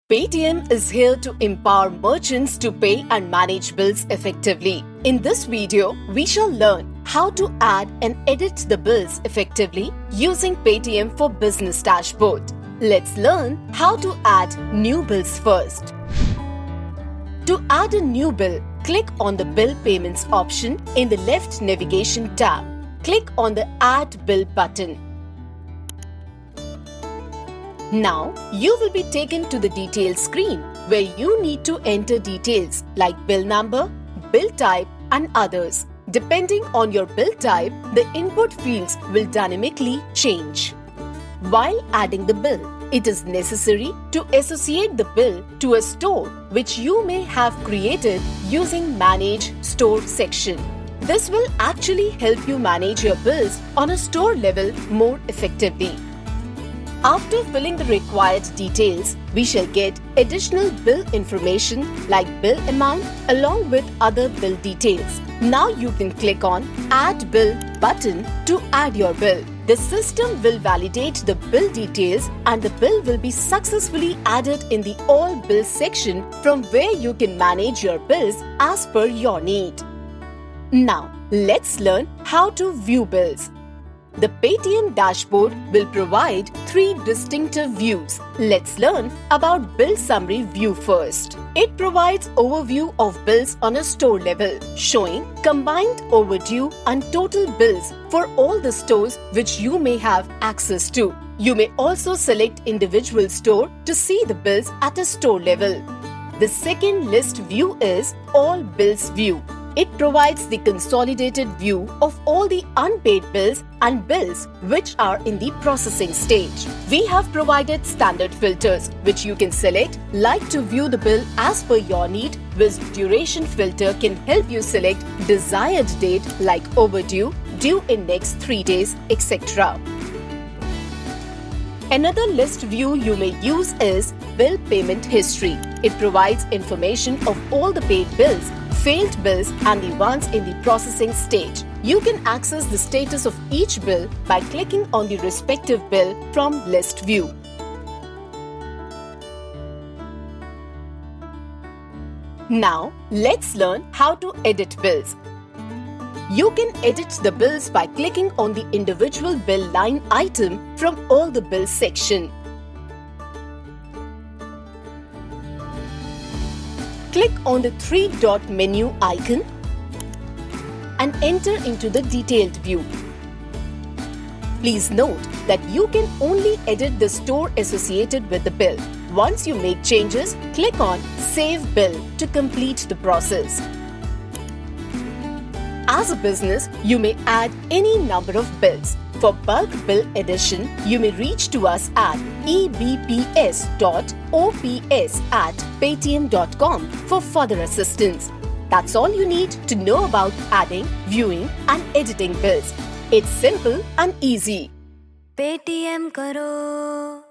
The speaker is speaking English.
Paytm is here to empower merchants to pay and manage bills effectively. In this video, we shall learn how to add and edit the bills effectively using Paytm for Business Dashboard. Let's learn how to add new bills first. To add a new bill, click on the Bill Payments option in the left navigation tab. Click on the Add Bill button. Now, you will be taken to the details screen where you need to enter details like bill number, bill type and others. Depending on your bill type, the input fields will dynamically change. While adding the bill, it is necessary to associate the bill to a store which you may have created using Manage Store section. This will actually help you manage your bills on a store level more effectively. After filling the required details, we shall get additional bill information like bill amount along with other bill details. Now you can click on Add Bill button to add your bill. The system will validate the bill details and the bill will be successfully added in the All Bills section from where you can manage your bills as per your need. Now, let's learn how to view bills. The Paytm dashboard will provide three distinctive views. Let's learn about Bill Summary view first. It provides overview of bills on a store level, showing combined overdue and total bills for all the stores which you may have access to. You may also select individual store to see the bills at a store level. The second list view is All Bills view. It provides the consolidated view of all the unpaid bills and bills which are in the processing stage. We have provided standard filters which you can select, like to view the bill as per your need, which duration filter can help you select desired date like overdue, due in next 3 days, etc. Another list view you may use is Bill Payment History. It provides information of all the paid bills, failed bills and the ones in the processing stage. You can access the status of each bill by clicking on the respective bill from List View. Now, let's learn how to edit bills. You can edit the bills by clicking on the individual bill line item from All the Bills section. Click on the three-dot menu icon and enter into the detailed view. Please note that you can only edit the store associated with the bill. Once you make changes, click on Save Bill to complete the process. As a business, you may add any number of bills. For bulk bill addition, you may reach to us at ebps.ops@paytm.com for further assistance. That's all you need to know about adding, viewing and editing bills. It's simple and easy. Paytm karo.